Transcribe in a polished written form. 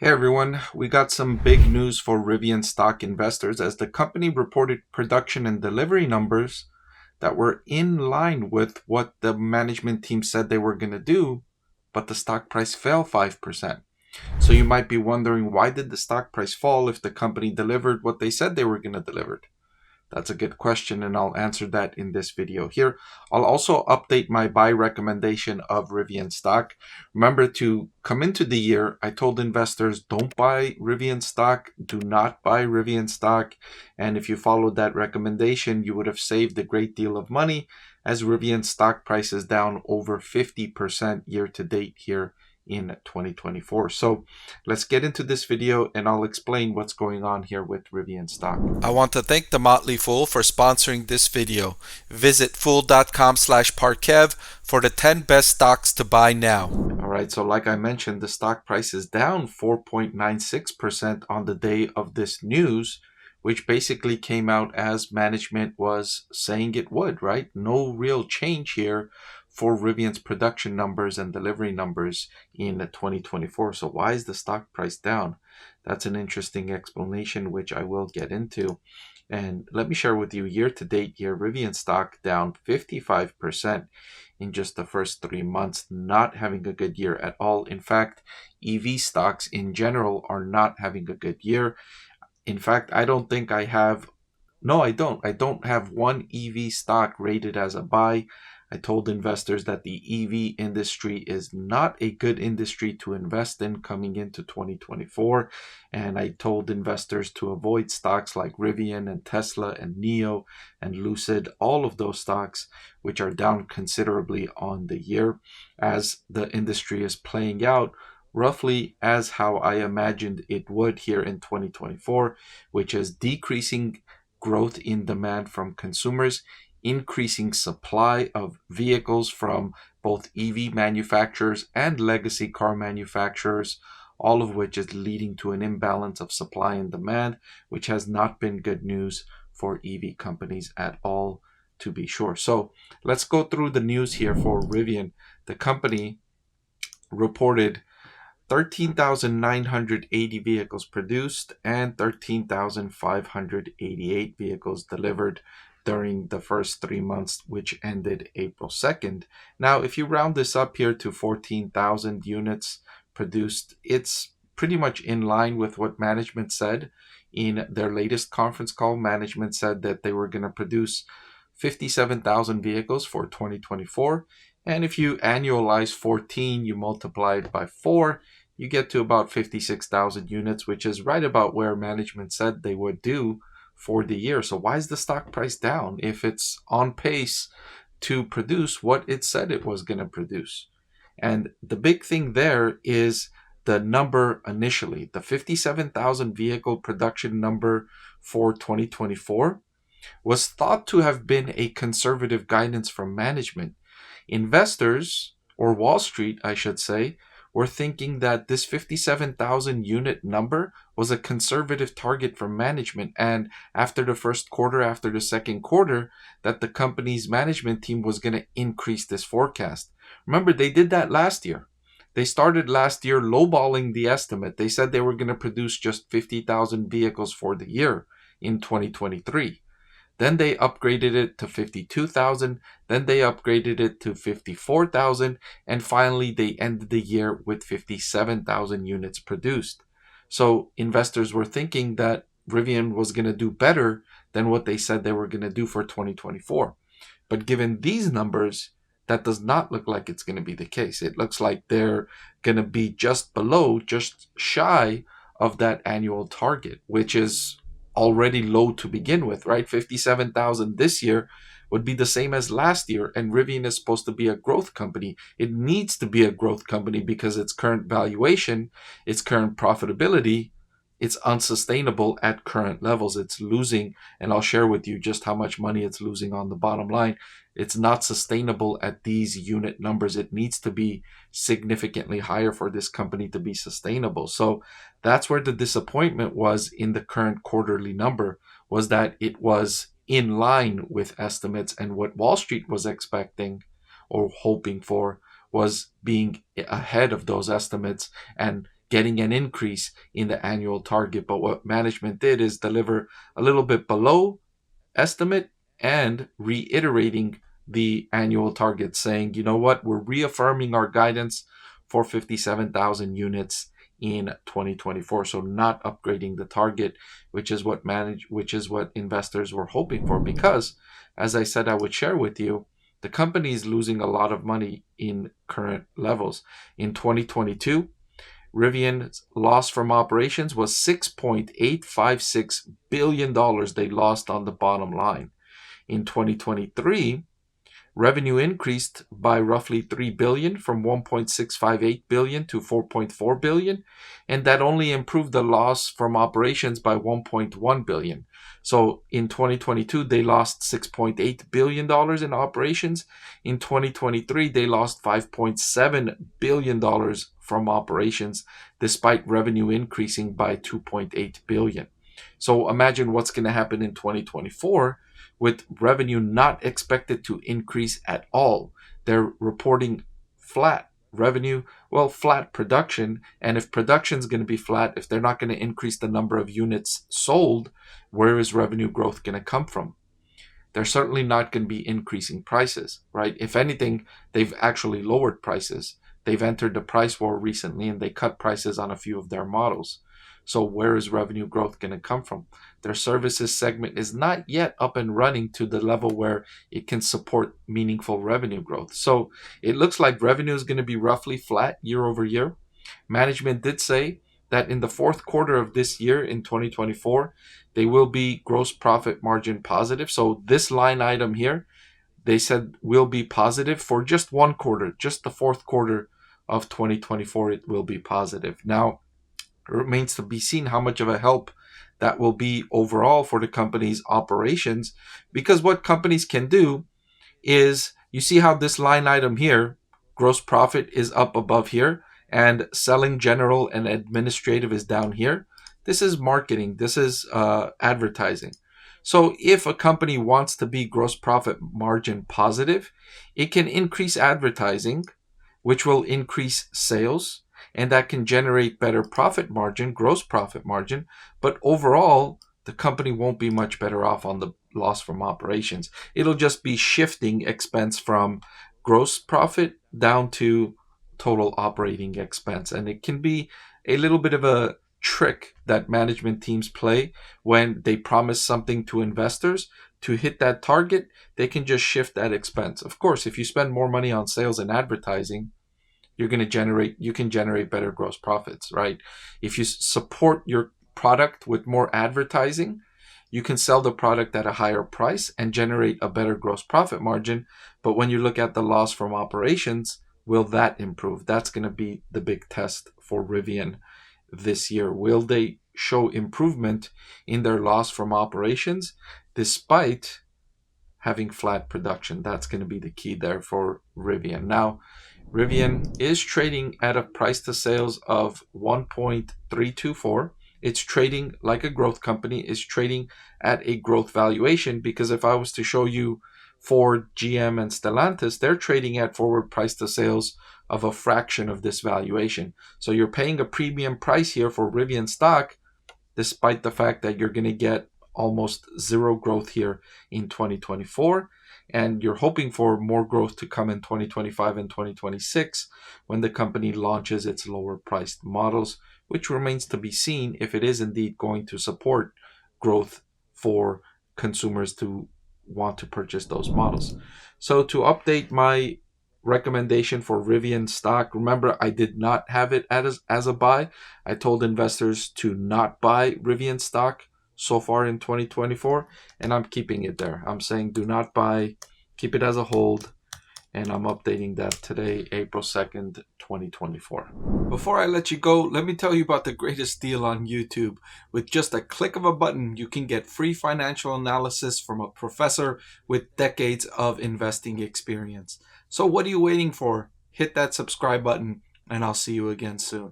Hey everyone, we got some big news for Rivian stock investors as the company reported production and delivery numbers that were in line with what the management team said they were going to do, but the stock price fell 5%. So you might be wondering, why did the stock price fall if the company delivered what they said they were going to deliver? That's a good question, and I'll answer that in this video here. I'll also update my buy recommendation of Rivian stock. Remember, to come into the year, I told investors, don't buy Rivian stock, do not buy Rivian stock. And if you followed that recommendation, you would have saved a great deal of money, as Rivian stock price is down over 50% year to date here in 2024. So let's get into this video and I'll explain what's going on here with Rivian stock. I want to thank the Motley Fool for sponsoring this video. Visit fool.com/Parkev for the 10 best stocks to buy now. All right, so like I mentioned, the stock price is down 4.96% on the day of this news, which basically came out as management was saying it would, right? No real change here for Rivian's production numbers and delivery numbers in 2024. So why is the stock price down? That's an interesting explanation, which I will get into. And let me share with you, year to date here, Rivian stock down 55% in just the first 3 months, not having a good year at all. In fact, EV stocks in general are not having a good year. In fact, I don't think I have, no, I don't have one EV stock rated as a buy. I told investors that the EV industry is not a good industry to invest in coming into 2024. And I told investors to avoid stocks like Rivian and Tesla and NIO and Lucid, all of those stocks which are down considerably on the year, as the industry is playing out roughly as how I imagined it would here in 2024, which is decreasing growth in demand from consumers, increasing supply of vehicles from both EV manufacturers and legacy car manufacturers, all of which is leading to an imbalance of supply and demand, which has not been good news for EV companies at all, to be sure. So let's go through the news here for Rivian. The company reported 13,980 vehicles produced and 13,588 vehicles delivered during the first 3 months, which ended April 2nd. Now, if you round this up here to 14,000 units produced, it's pretty much in line with what management said in their latest conference call. Management said that they were going to produce 57,000 vehicles for 2024. And if you annualize 14, you multiply it by 4, you get to about 56,000 units, which is right about where management said they would do for the year. So why is the stock price down if it's on pace to produce what it said it was going to produce? And the big thing there is the number initially, the 57,000 vehicle production number for 2024 was thought to have been a conservative guidance from management. Investors, or Wall Street, I should say, were thinking that this 57,000 unit number was a conservative target from management. And after the first quarter, after the second quarter, that the company's management team was going to increase this forecast. Remember, they did that last year. They started last year lowballing the estimate. They said they were going to produce just 50,000 vehicles for the year in 2023. Then they upgraded it to 52,000. Then they upgraded it to 54,000. And finally, they ended the year with 57,000 units produced. So investors were thinking that Rivian was going to do better than what they said they were going to do for 2024. But given these numbers, that does not look like it's going to be the case. It looks like they're going to be just below, just shy of that annual target, which is already low to begin with, right? 57,000 this year would be the same as last year, and Rivian is supposed to be a growth company. It needs to be a growth company because its current valuation, its current profitability, it's unsustainable at current levels. It's losing, and I'll share with you just how much money it's losing on the bottom line. It's not sustainable at these unit numbers. It needs to be significantly higher for this company to be sustainable. So that's where the disappointment was in the current quarterly number, was that it was in line with estimates, and what Wall Street was expecting or hoping for was being ahead of those estimates and getting an increase in the annual target. But what management did is deliver a little bit below estimate and reiterating the annual target, saying, you know what, we're reaffirming our guidance for 57,000 units in 2024. So not upgrading the target, which is what investors were hoping for, because as I said I would share with you, the company is losing a lot of money in current levels. In 2022, Rivian's loss from operations was $6.856 billion they lost on the bottom line. In 2023, revenue increased by roughly $3 billion, from $1.658 billion to $4.4 billion, and that only improved the loss from operations by $1.1 billion. So in 2022, they lost $6.8 billion in operations. In 2023, they lost $5.7 billion from operations, despite revenue increasing by $2.8 billion. So imagine what's going to happen in 2024 with revenue not expected to increase at all. They're reporting flat revenue, well, flat production. And if production is going to be flat, if they're not going to increase the number of units sold, where is revenue growth going to come from? They're certainly not going to be increasing prices, right? If anything, they've actually lowered prices. They've entered the price war recently, and they cut prices on a few of their models. So where is revenue growth going to come from? Their services segment is not yet up and running to the level where it can support meaningful revenue growth. So it looks like revenue is going to be roughly flat year over year. Management did say that in the fourth quarter of this year, in 2024, they will be gross profit margin positive. So this line item here, they said will be positive for just one quarter, just the fourth quarter of 2024, it will be positive. Now, it remains to be seen how much of a help that will be overall for the company's operations, because what companies can do is, you see how this line item here, gross profit, is up above here, and selling, general, and administrative is down here. This is marketing. This is advertising. So if a company wants to be gross profit margin positive, it can increase advertising, which will increase sales, and that can generate better profit margin, gross profit margin. But overall, the company won't be much better off on the loss from operations. It'll just be shifting expense from gross profit down to total operating expense. And it can be a little bit of a trick that management teams play when they promise something to investors. To hit that target, they can just shift that expense. Of course, if you spend more money on sales and advertising, you can generate better gross profits, right? If you support your product with more advertising, you can sell the product at a higher price and generate a better gross profit margin. But when you look at the loss from operations, will that improve? That's going to be the big test for Rivian this year. Will they show improvement in their loss from operations despite having flat production? That's going to be the key there for Rivian. Now, Rivian is trading at a price to sales of 1.324. It's trading like a growth company, is trading at a growth valuation, because if I was to show you Ford, GM, and Stellantis, they're trading at forward price to sales of a fraction of this valuation. So you're paying a premium price here for Rivian stock, despite the fact that you're going to get almost zero growth here in 2024. And you're hoping for more growth to come in 2025 and 2026 when the company launches its lower priced models, which remains to be seen if it is indeed going to support growth for consumers to want to purchase those models. So to update my recommendation for Rivian stock, remember I did not have it as a buy. I told investors to not buy Rivian stock so far in 2024, and I'm keeping it there. I'm saying do not buy, keep it as a hold, and I'm updating that today, April 2nd, 2024. Before I let you go, let me tell you about the greatest deal on YouTube. With just a click of a button, you can get free financial analysis from a professor with decades of investing experience. So what are you waiting for? Hit that subscribe button, and I'll see you again soon.